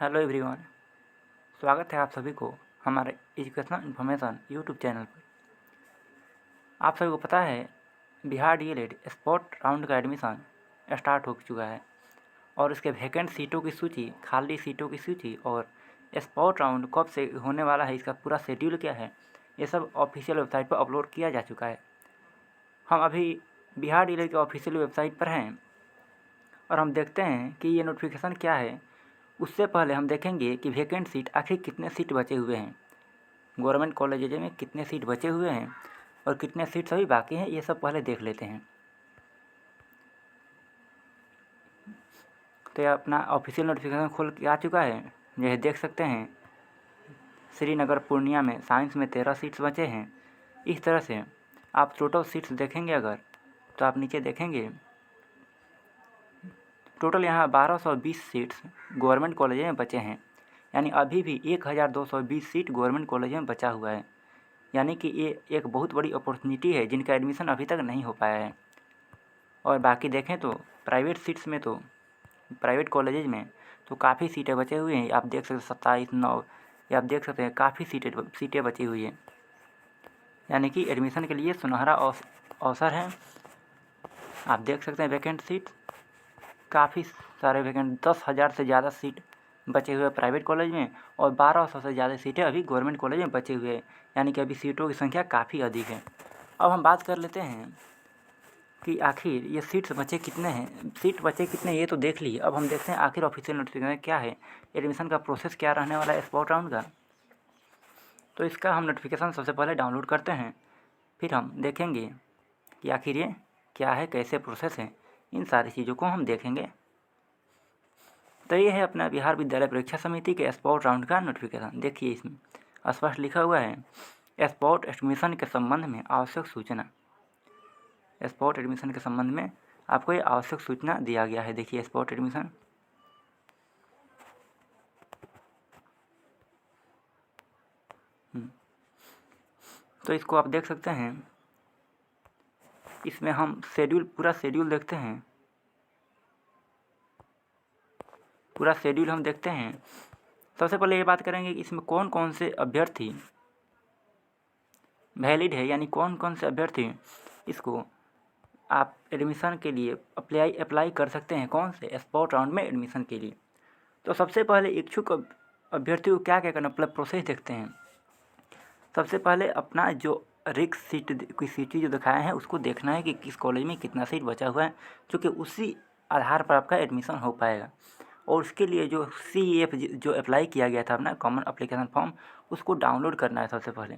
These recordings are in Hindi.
हेलो एवरीवन, स्वागत है आप सभी को हमारे एजुकेशनल इन्फॉर्मेशन यूट्यूब चैनल पर। आप सभी को पता है बिहार डीएलएड स्पोर्ट राउंड का एडमिशन स्टार्ट हो चुका है और इसके वैकेंट सीटों की सूची, खाली सीटों की सूची और स्पोर्ट राउंड कब से होने वाला है, इसका पूरा शेड्यूल क्या है, ये सब ऑफिशियल वेबसाइट पर अपलोड किया जा चुका है। हम अभी बिहार डीएलएड के ऑफिशियल वेबसाइट पर हैं और हम देखते हैं कि ये नोटिफिकेशन क्या है। उससे पहले हम देखेंगे कि वैकेंट सीट आखिर कितने सीट बचे हुए हैं, गवर्नमेंट कॉलेज में कितने सीट बचे हुए हैं और कितने सीट अभी बाकी हैं, ये सब पहले देख लेते हैं। तो यह अपना ऑफिशियल नोटिफिकेशन खोल के आ चुका है। यह देख सकते हैं श्रीनगर पूर्णिया में साइंस में 13 सीट्स बचे हैं। इस तरह से आप टोटल सीट्स देखेंगे अगर, तो आप नीचे देखेंगे टोटल यहाँ 1220 सीट्स गवर्नमेंट कॉलेज में बचे हैं। यानी अभी भी 1220 सीट गवर्नमेंट कॉलेज में बचा हुआ है। यानी कि ये एक बहुत बड़ी अपॉर्चुनिटी है जिनका एडमिशन अभी तक नहीं हो पाया है। और बाकी देखें तो प्राइवेट सीट्स में, तो प्राइवेट कॉलेजेज में तो काफ़ी सीटें बचे हुए हैं। आप देख सकते हैं 27, 9, ये आप देख सकते हैं काफ़ी सीटें बची हुई हैं। यानी कि एडमिशन के लिए सुनहरा अवसर है। आप देख सकते हैं वैकेंट सीट काफ़ी सारे वैकेंट, 10,000 से ज़्यादा सीट बचे हुए प्राइवेट कॉलेज में और 1200 से ज़्यादा सीटें अभी गवर्नमेंट कॉलेज में बचे हुए हैं। यानी कि अभी सीटों की संख्या काफ़ी अधिक है। अब हम बात कर लेते हैं कि आखिर ये सीट्स बचे कितने हैं। सीट बचे कितने ये तो देख लिए, अब हम देखते हैं आखिर ऑफिशियल नोटिफिकेशन क्या है, एडमिशन का प्रोसेस क्या रहने वाला है स्पोर्ट राउंड का। तो इसका हम नोटिफिकेशन सबसे पहले डाउनलोड करते हैं, फिर हम देखेंगे कि आखिर ये क्या है, कैसे प्रोसेस है, इन सारी चीज़ों को हम देखेंगे। तो ये है अपना बिहार विद्यालय परीक्षा समिति के स्पोर्ट राउंड का नोटिफिकेशन। देखिए इसमें स्पष्ट लिखा हुआ है स्पोर्ट एडमिशन के संबंध में आवश्यक सूचना। स्पोर्ट एडमिशन के संबंध में आपको ये आवश्यक सूचना दिया गया है। देखिए स्पोर्ट एडमिशन, तो इसको आप देख सकते हैं। इसमें हम पूरा शेड्यूल देखते हैं। पूरा शेड्यूल हम देखते हैं। सबसे पहले ये बात करेंगे कि इसमें कौन कौन से अभ्यर्थी वैलिड है, यानी कौन कौन से अभ्यर्थी इसको आप एडमिशन के लिए अप्लाई कर सकते हैं, कौन से स्पोर्ट राउंड में एडमिशन के लिए। तो सबसे पहले इच्छुक अभ्यर्थी को क्या क्या करना, प्रोसेस देखते हैं। सबसे पहले अपना जो रिक्त सीट की सीटी जो दिखाया है उसको देखना है कि किस कॉलेज में कितना सीट बचा हुआ है, क्योंकि उसी आधार पर आपका एडमिशन हो पाएगा। और उसके लिए जो CEF जो अप्लाई किया गया था अपना कॉमन एप्लीकेशन फॉर्म, उसको डाउनलोड करना है सबसे पहले।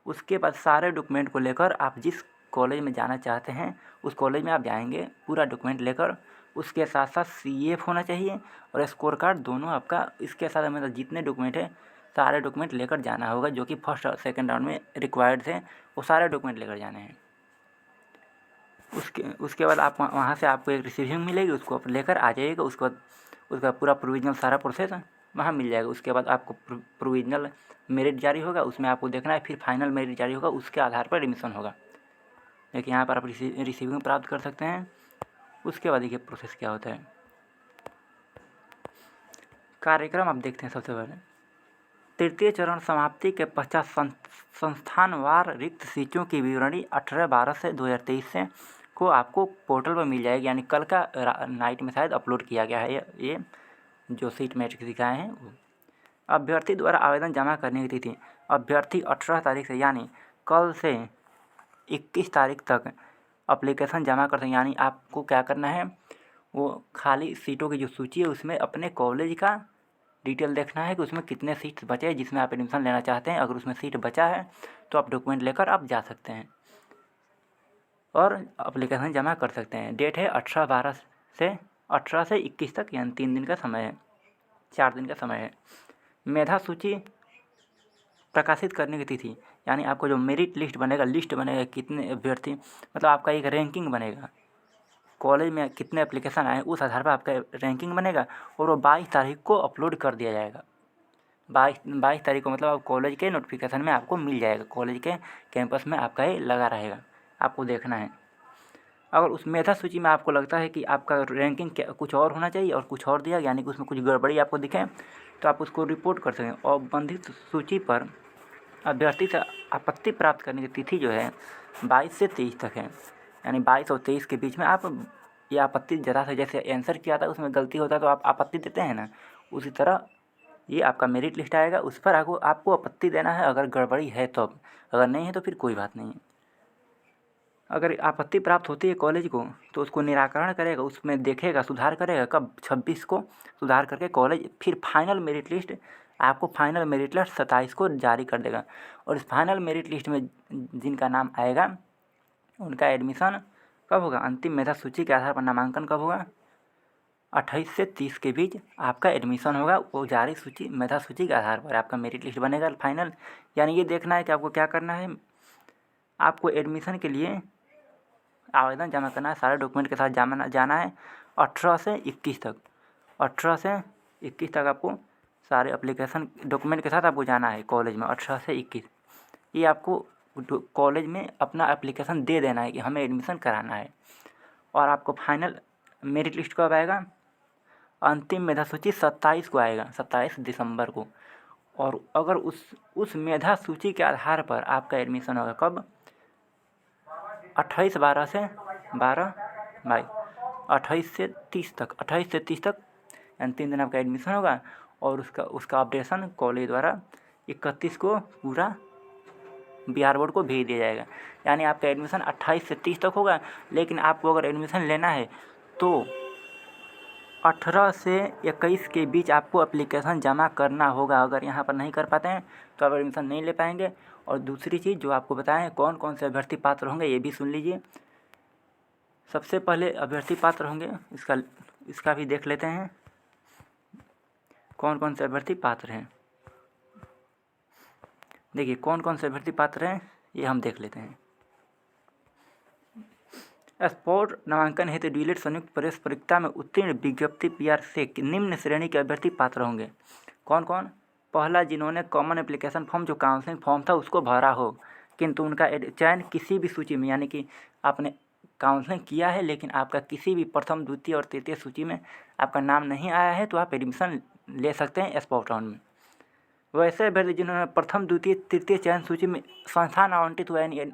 उसके बाद सारे डॉक्यूमेंट को लेकर आप जिस कॉलेज में जाना चाहते हैं उस कॉलेज में आप जाएंगे पूरा डॉक्यूमेंट लेकर। उसके साथ साथ CEF होना चाहिए और स्कोर कार्ड, दोनों आपका इसके साथ मतलब जितने डॉक्यूमेंट है सारे डॉक्यूमेंट लेकर जाना होगा, जो कि फर्स्ट और सेकंड राउंड में रिक्वायर्ड थे, वो सारे डॉक्यूमेंट लेकर जाने हैं। उसके बाद आप वहाँ से आपको एक रिसीविंग मिलेगी, उसको आप लेकर आ जाइएगा। उसके बाद उसका पूरा प्रोविजनल सारा प्रोसेस वहाँ मिल जाएगा। उसके बाद आपको प्रोविजनल मेरिट जारी होगा, उसमें आपको देखना है, फिर फाइनल मेरिट जारी होगा, उसके आधार पर एडमिशन होगा। देखिए यहाँ पर आप रिसीविंग प्राप्त कर सकते हैं। उसके बाद देखिए प्रोसेस क्या होता है। कार्यक्रम आप देखते हैं। सबसे पहले तृतीय चरण समाप्ति के पश्चात संस्थानवार रिक्त सीटों की विवरणी 18/12 से 2023 से को आपको पोर्टल पर मिल जाएगी। यानी कल का नाइट में शायद अपलोड किया गया है ये जो सीट मैट्रिक्स दिखाए हैं वो। अभ्यर्थी द्वारा आवेदन जमा करने की तिथि, अभ्यर्थी 18 तारीख से यानी कल से 21 तारीख तक अप्लीकेशन जमा कर सकते हैं। यानी आपको क्या करना है, वो खाली सीटों की जो सूची है उसमें अपने कॉलेज का डिटेल देखना है कि उसमें कितने सीट्स बचे हैं जिसमें आप एडमिशन लेना चाहते हैं। अगर उसमें सीट बचा है तो आप डॉक्यूमेंट लेकर आप जा सकते हैं और अप्लीकेशन जमा कर सकते हैं। डेट है 18 से 21 तक, यानी 3 दिन का समय है, 4 दिन का समय है। मेधा सूची प्रकाशित करने की तिथि, यानी आपको जो मेरिट लिस्ट बनेगा कितने अभ्यर्थी, मतलब आपका एक रैंकिंग बनेगा, कॉलेज में कितने एप्लीकेशन आए उस आधार पर आपका रैंकिंग बनेगा और वो 22 तारीख को अपलोड कर दिया जाएगा। 22 तारीख को मतलब आप कॉलेज के नोटिफिकेशन में आपको मिल जाएगा, कॉलेज के कैंपस में आपका ये लगा रहेगा, आपको देखना है। अगर उस मेधा सूची में आपको लगता है कि आपका रैंकिंग कुछ और होना चाहिए और कुछ और दिया, यानी कि उसमें कुछ गड़बड़ी आपको दिखे, तो आप उसको रिपोर्ट कर सकते हैं। और बंधित सूची पर अभ्यर्थी से आपत्ति प्राप्त करने की तिथि जो है 22 से 23 तक है, यानी 22 और 23 के बीच में आप ये आपत्ति जरा सा, जैसे आंसर किया था उसमें गलती होता है तो आप आपत्ति देते हैं ना, उसी तरह ये आपका मेरिट लिस्ट आएगा, उस पर आपको आपत्ति देना है अगर गड़बड़ी है तो। अगर नहीं है तो फिर कोई बात नहीं है। अगर आपत्ति प्राप्त होती है कॉलेज को तो उसको निराकरण करेगा, उसमें देखेगा, सुधार करेगा, कब 26 को सुधार करके कॉलेज फिर फाइनल मेरिट लिस्ट आपको फाइनल मेरिट लिस्ट 27 को जारी कर देगा। और इस फाइनल मेरिट लिस्ट में जिनका नाम आएगा उनका एडमिशन कब होगा, अंतिम मेधा सूची के आधार पर नामांकन कब होगा, 28 से 30 के बीच आपका एडमिशन होगा। वो जारी सूची मेधा सूची के आधार पर आपका मेरिट लिस्ट बनेगा फाइनल। यानी ये देखना है कि आपको क्या करना है, आपको एडमिशन के लिए आवेदन जमा करना है, सारे डॉक्यूमेंट के साथ जाना है 18 से 21 तक। 18 से 21 तक आपको सारे एप्लीकेशन डॉक्यूमेंट के साथ आपको जाना है कॉलेज में 18 से 21। ये आपको कॉलेज में अपना एप्लीकेशन दे देना है कि हमें एडमिशन कराना है। और आपको फाइनल मेरिट लिस्ट कब आएगा, अंतिम मेधा सूची 27 को आएगा, 27 दिसंबर को। और अगर उस मेधा सूची के आधार पर आपका एडमिशन होगा कब, 28/12 से 28 से 30 तक, 28 से 30 तक यानी 3 दिन आपका एडमिशन होगा। और उसका अपडेशन कॉलेज द्वारा 31 को पूरा बिहार बोर्ड को भेज दिया जाएगा। यानी आपका एडमिशन 28 से 30 तक होगा। लेकिन आपको अगर एडमिशन लेना है तो 18 से 21 के बीच आपको एप्लीकेशन जमा करना होगा। अगर यहाँ पर नहीं कर पाते हैं तो आप एडमिशन नहीं ले पाएंगे। और दूसरी चीज़ जो आपको बताएं कौन कौन से अभ्यर्थी पात्र होंगे ये भी सुन लीजिए। सबसे पहले अभ्यर्थी पात्र होंगे, इसका भी देख लेते हैं कौन कौन से अभ्यर्थी पात्र हैं। देखिए कौन कौन से अभ्यर्थी पात्र हैं ये हम देख लेते हैं। स्पॉट नामांकन हेतु डीएलएड संयुक्त प्रवेश परीक्षा में उत्तीर्ण विज्ञप्ति पीआर से निम्न श्रेणी के अभ्यर्थी पात्र होंगे। कौन कौन, पहला जिन्होंने कॉमन एप्लीकेशन फॉर्म जो काउंसलिंग फॉर्म था उसको भरा हो किंतु उनका चयन किसी भी सूची में, यानी कि आपने काउंसलिंग किया है लेकिन आपका किसी भी प्रथम द्वितीय और तृतीय सूची में आपका नाम नहीं आया है तो आप एडमिशन ले सकते हैं स्पॉट राउंड में। वैसे अभ्यर्थी जिन्होंने प्रथम द्वितीय तृतीय चयन सूची में संस्थान आवंटित हुआ यानी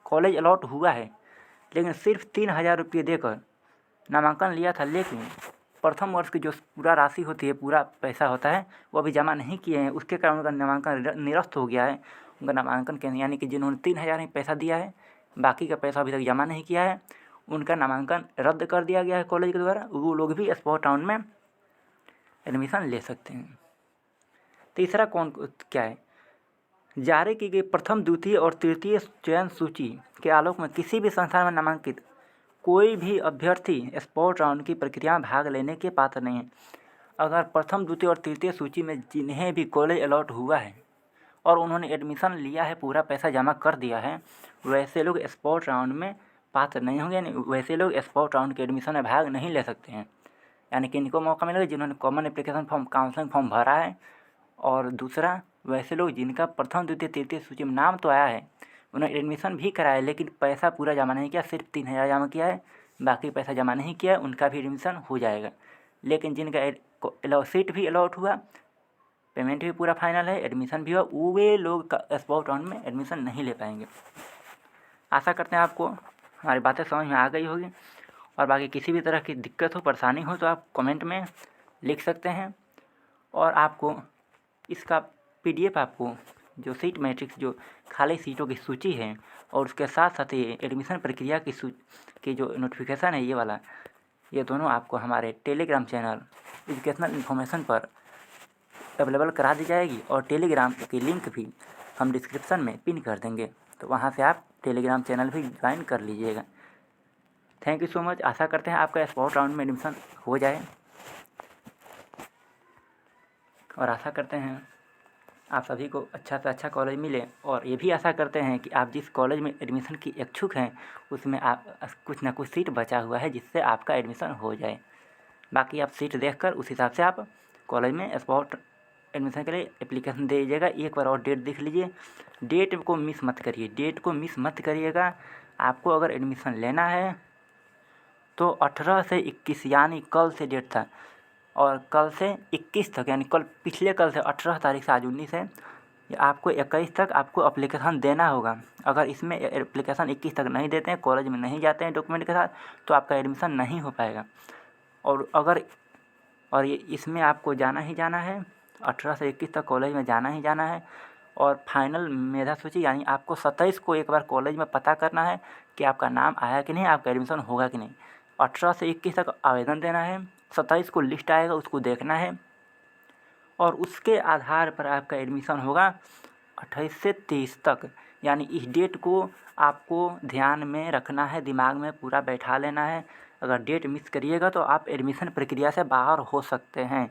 कॉलेज अलॉट हुआ है लेकिन सिर्फ 3,000 रुपये देकर नामांकन लिया था, लेकिन प्रथम वर्ष की जो पूरा राशि होती है, पूरा पैसा होता है वो अभी जमा नहीं किए हैं, उसके कारण उनका नामांकन निरस्त हो गया है। उनका नामांकन के यानी कि जिन्होंने 3,000 में पैसा दिया है बाकी का पैसा अभी तक जमा नहीं किया है उनका नामांकन रद्द कर दिया गया है कॉलेज के द्वारा। वो लोग भी स्पॉट राउंड में एडमिशन ले सकते हैं। तीसरा क्या है, जारी की गई प्रथम द्वितीय और तृतीय चयन सूची के आलोक में किसी भी संस्थान में नामांकित कोई भी अभ्यर्थी स्पॉट राउंड की प्रक्रिया में भाग लेने के पात्र नहीं है। अगर प्रथम द्वितीय और तृतीय सूची में जिन्हें भी कॉलेज अलॉट हुआ है और उन्होंने एडमिशन लिया है, पूरा पैसा जमा कर दिया है, वैसे लोग स्पॉट राउंड में पात्र नहीं होंगे, यानी वैसे लोग स्पॉट राउंड के एडमिशन में भाग नहीं ले सकते हैं। यानी कि इनको मौका मिलेगा जिन्होंने common application form counselling form भरा है। और दूसरा वैसे लोग जिनका प्रथम द्वितीय तृतीय सूची में नाम तो आया है, उन्होंने एडमिशन भी कराया लेकिन पैसा पूरा जमा नहीं किया, सिर्फ 3,000 जमा किया है, बाकी पैसा जमा नहीं किया, उनका भी एडमिशन हो जाएगा। लेकिन जिनका सीट भी अलॉट हुआ, पेमेंट भी पूरा फाइनल है, एडमिशन भी हुआ, वे लोग स्पॉट राउंड में एडमिशन नहीं ले पाएंगे। आशा करते हैं आपको हमारी बातें समझ में आ गई होगी। और बाकी किसी भी तरह की दिक्कत हो, परेशानी हो तो आप कमेंट में लिख सकते हैं। और आपको इसका PDF आपको जो सीट मैट्रिक्स जो खाली सीटों की सूची है और उसके साथ साथ ये एडमिशन प्रक्रिया की जो नोटिफिकेशन है, ये वाला, ये दोनों आपको हमारे टेलीग्राम चैनल एजुकेशनल इन्फॉर्मेशन पर अवेलेबल करा दी जाएगी। और टेलीग्राम की लिंक भी हम डिस्क्रिप्शन में पिन कर देंगे, तो वहाँ से आप टेलीग्राम चैनल भी ज्वाइन कर लीजिएगा। Thank you so much. आशा करते हैं आपका स्पॉट राउंड में एडमिशन हो जाए और आशा करते हैं आप सभी को अच्छा से अच्छा कॉलेज मिले। और ये भी आशा करते हैं कि आप जिस कॉलेज में एडमिशन की इच्छुक हैं उसमें आप कुछ ना कुछ सीट बचा हुआ है जिससे आपका एडमिशन हो जाए। बाकी आप सीट देखकर उस हिसाब से आप कॉलेज में स्पॉट एडमिशन के लिए एप्लीकेशन दे दीजिएगा। एक बार और डेट देख लीजिए, डेट को मिस मत करिए, डेट को मिस मत करिएगा। आपको अगर एडमिशन लेना है तो 18 से 21 यानी कल से डेट था, और कल से 21 तक, यानी पिछले कल से 18 तारीख से, आज 19 है, आपको 21 तक आपको एप्लीकेशन देना होगा। अगर इसमें एप्लीकेशन 21 तक नहीं देते हैं, कॉलेज में नहीं जाते हैं डॉक्यूमेंट के साथ, तो आपका एडमिशन नहीं हो पाएगा। और ये इसमें आपको जाना ही जाना है, 18 से 21 तक कॉलेज में जाना ही जाना है। और फाइनल मेधा सूची यानी आपको 27 को एक बार कॉलेज में पता करना है कि आपका नाम आया कि नहीं, आपका एडमिशन होगा कि नहीं। 18 से 21 तक आवेदन देना है, 27 को लिस्ट आएगा, उसको देखना है और उसके आधार पर आपका एडमिशन होगा 28 से 30 तक। यानी इस डेट को आपको ध्यान में रखना है, दिमाग में पूरा बैठा लेना है। अगर डेट मिस करिएगा तो आप एडमिशन प्रक्रिया से बाहर हो सकते हैं।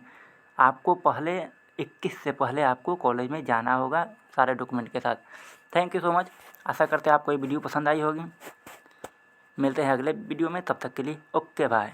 आपको पहले 21 से पहले आपको कॉलेज में जाना होगा सारे डॉक्यूमेंट के साथ। Thank you so much. आशा करते हैं आपको ये वीडियो पसंद आई होगी। मिलते हैं अगले वीडियो में, तब तक के लिए ओके बाय।